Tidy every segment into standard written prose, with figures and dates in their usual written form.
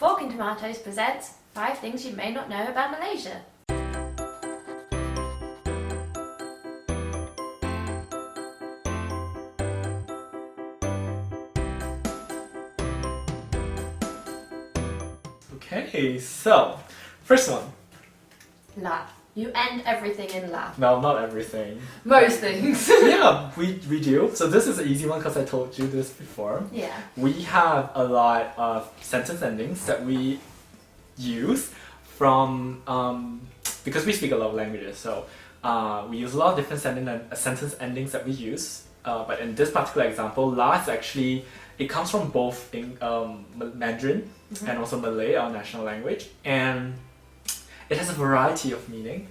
Fork and Tomatoes presents 5 things you may not know about Malaysia. Okay, so first one. La. You end everything in la. No, not everything. Most things. Yeah, we do. So this is an easy one because I told you this before. Yeah. We have a lot of sentence endings that we use from because we speak a lot of languages. So we use a lot of different sentence endings that we use. But in this particular example, la is actually it comes from both in Mandarin and also Malay, our national language, and it has a variety of meaning,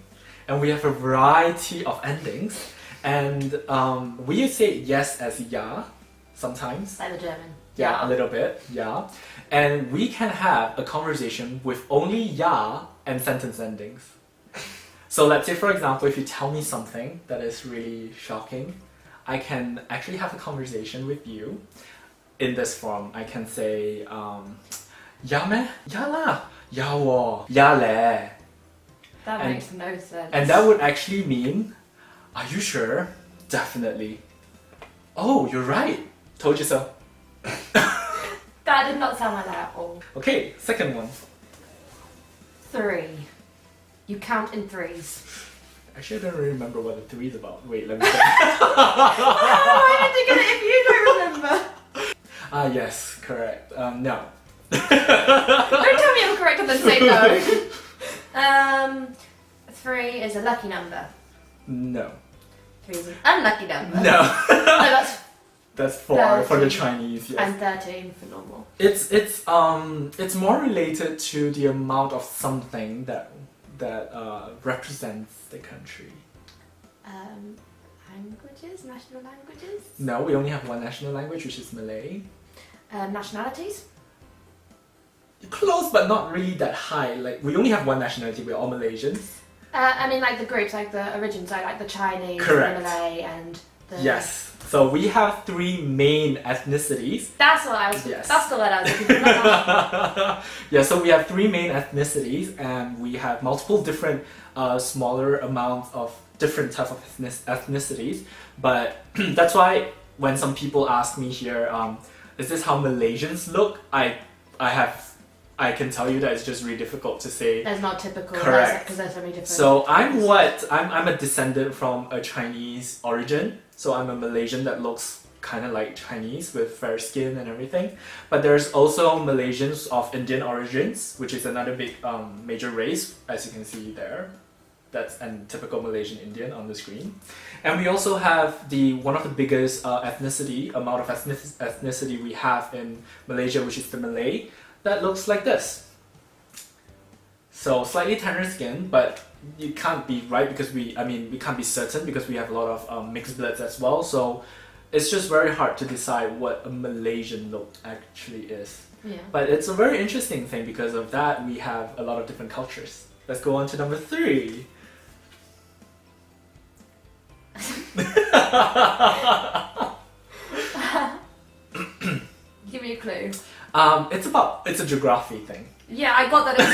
and we have a variety of endings, and we say yes as ya sometimes. Like the German. Yeah, a little bit, yeah. And we can have a conversation with only ya and sentence endings. So let's say, for example, if you tell me something that is really shocking, I can actually have a conversation with you in this form. I can say, ya meh? Ya la. Ya wo. Ya le. That makes no sense. And that would actually mean, are you sure? Definitely. Oh, you're right. Told you so. That did not sound like that at all. Okay, second one. 3. You count in threes. Actually, I don't really remember what the 3 is about. Wait, let me check. Why did you get it if you don't remember? Yes, correct. No. Don't tell me I'm correct and then say no. 3 is a lucky number. No. 3 is an unlucky number. No. No, That's 4 for the 13. Chinese, yes. And 13 for normal. It's more related to the amount of something that represents the country. Languages? National languages? No, we only have one national language, which is Malay. Nationalities? Close, but not really that high. Like, we only have one nationality, we're all Malaysians. I mean, like the groups, like the origins, like the Chinese, Correct. the Malay, and the... Yes. So we have 3 main ethnicities. That's what I was... Yes. That's the word I was looking for. Yeah, so we have 3 main ethnicities, and we have multiple different smaller amounts of different types of ethnicities. But that's why when some people ask me here, is this how Malaysians look? I can tell you that it's just really difficult to say. There's not typical. Correct. Because there's so many different... So I'm a descendant from a Chinese origin. So I'm a Malaysian that looks kind of like Chinese with fair skin and everything. But there's also Malaysians of Indian origins, which is another big major race, as you can see there. That's a typical Malaysian Indian on the screen. And we also have one of the biggest amount of ethnicity we have in Malaysia, which is the Malay, that looks like this. So slightly tanner skin, but you can't be right because we can't be certain because we have a lot of mixed bloods as well. So it's just very hard to decide what a Malaysian look actually is. Yeah. But it's a very interesting thing because of that we have a lot of different cultures. Let's go on to number 3. Give me a clue. It's a geography thing. Yeah, I got that it's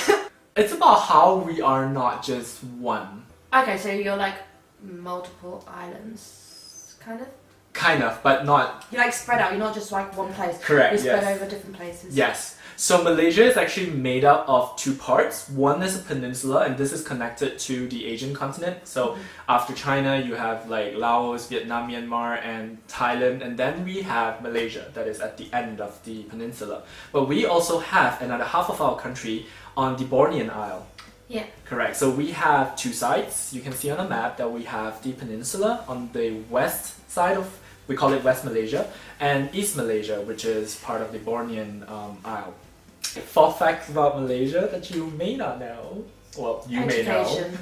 a... It's about how we are not just one. Okay, so you're like multiple islands, kind of? Kind of, but not... You're like spread out, you're not just like one place. Correct, You're spread yes. over different places. Yes. So Malaysia is actually made up of 2 parts. One is a peninsula, and this is connected to the Asian continent. So after China, you have like Laos, Vietnam, Myanmar, and Thailand, and then we have Malaysia that is at the end of the peninsula. But we also have another half of our country on the Bornean Isle. Yeah. Correct. So we have 2 sides. You can see on the map that we have the peninsula on the west side of, we call it West Malaysia, and East Malaysia, which is part of the Bornean Isle. 4 facts about Malaysia that you may not know. Well, you may know. Education.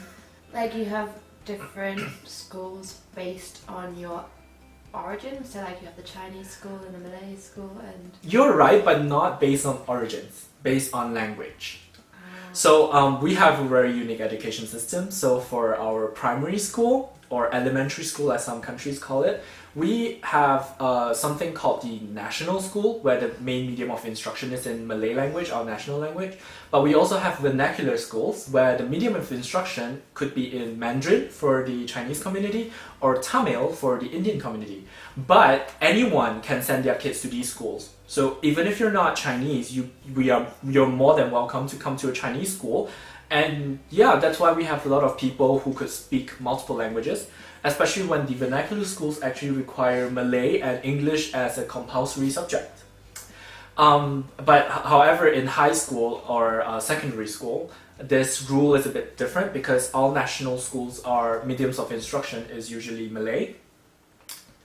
Like you have different schools based on your origin. So like you have the Chinese school and the Malay school and... You're right, but not based on origins, based on language. So we have a very unique education system. So for our primary school, or elementary school as some countries call it, We have something called the national school, where the main medium of instruction is in Malay language, our national language. But we also have vernacular schools, where the medium of instruction could be in Mandarin for the Chinese community or Tamil for the Indian community. But anyone can send their kids to these schools. So even if you're not Chinese, you're more than welcome to come to a Chinese school. And yeah, that's why we have a lot of people who could speak multiple languages, especially when the vernacular schools actually require Malay and English as a compulsory subject. But however, in high school or secondary school, this rule is a bit different because all national schools are mediums of instruction is usually Malay.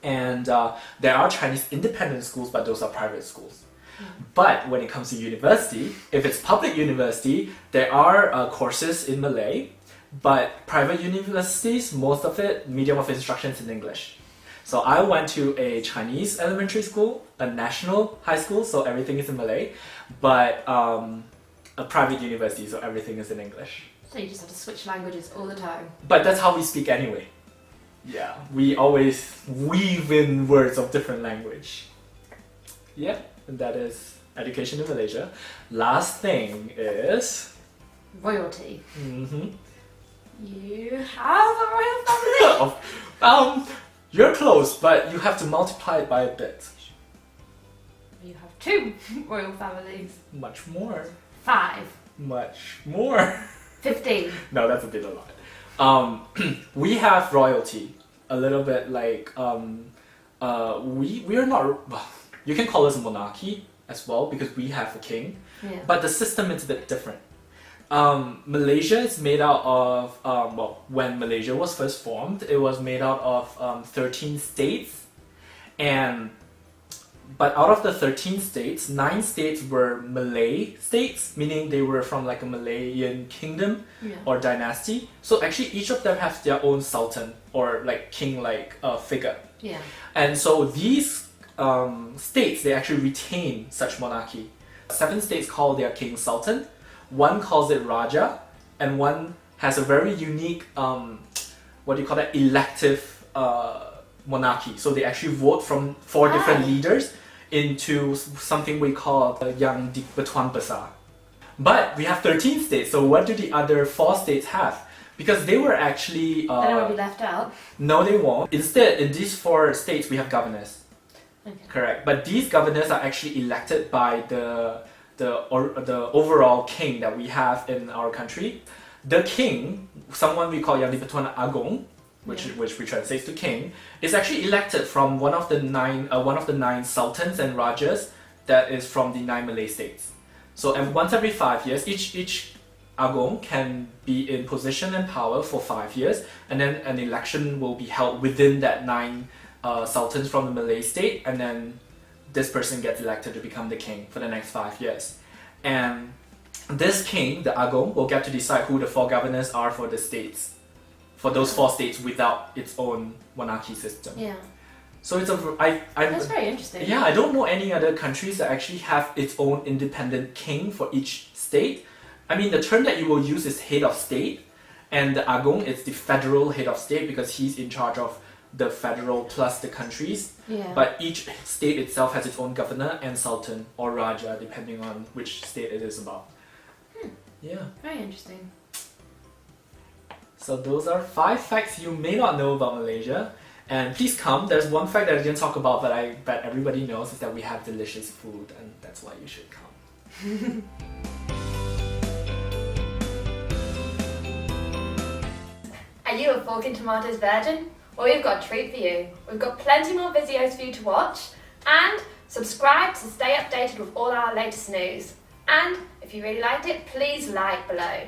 And there are Chinese independent schools, but those are private schools. But when it comes to university, if it's public university, there are courses in Malay, but private universities, most of it, medium of instruction is in English. So I went to a Chinese elementary school, a national high school, so everything is in Malay, but a private university, so everything is in English. So you just have to switch languages all the time. But that's how we speak anyway. Yeah, we always weave in words of different language. Yeah. And that is education in Malaysia. Last thing is royalty. Mm-hmm. You have a royal family? You're close, but you have to multiply it by a bit. You have 2 royal families. Much more. 5. Much more. 15. No, that's a bit a lot. We have royalty. A little bit like we are not. You can call us a monarchy as well because we have a king, but the system is a bit different. Malaysia is made out of, when Malaysia was first formed, it was made out of 13 states, but out of the 13 states, 9 states were Malay states, meaning they were from like a Malayan kingdom or dynasty. So actually each of them has their own sultan or like king-like figure. Yeah. And so these states, they actually retain such monarchy. 7 states call their king sultan, 1 calls it raja, and 1 has a very unique, elective monarchy. So they actually vote from 4 different leaders into something we call the Yang di Pertuan Besar. But we have 13 states, so what do the other 4 states have? Because they were actually... they won't be left out? No, they won't. Instead, in these 4 states, we have governors. Okay. Correct, but these governors are actually elected by the overall king that we have in our country. The king, someone we call Yang di Pertuan Agong, which we translate to king, is actually elected from one of the nine sultans and rajas that is from the 9 Malay states. So once every 5 years, each Agong can be in position and power for 5 years, and then an election will be held within that 9 sultans from the Malay state, and then this person gets elected to become the king for the next 5 years. And this king, the Agong, will get to decide who the 4 governors are for the states, for those 4 states without its own monarchy system. Yeah. So it's that's very interesting. Yeah, I don't know any other countries that actually have its own independent king for each state. I mean, the term that you will use is head of state, and the Agong is the federal head of state because he's in charge of the federal plus the countries. Yeah. But each state itself has its own governor and sultan or raja, depending on which state it is about. Yeah. Very interesting. So those are 5 facts you may not know about Malaysia. And please come. There's one fact that I didn't talk about, but I bet everybody knows, is that we have delicious food, and that's why you should come. Are you a fork and tomatoes virgin? Well, we've got a treat for you. We've got plenty more videos for you to watch, and subscribe to stay updated with all our latest news. And if you really liked it, please like below.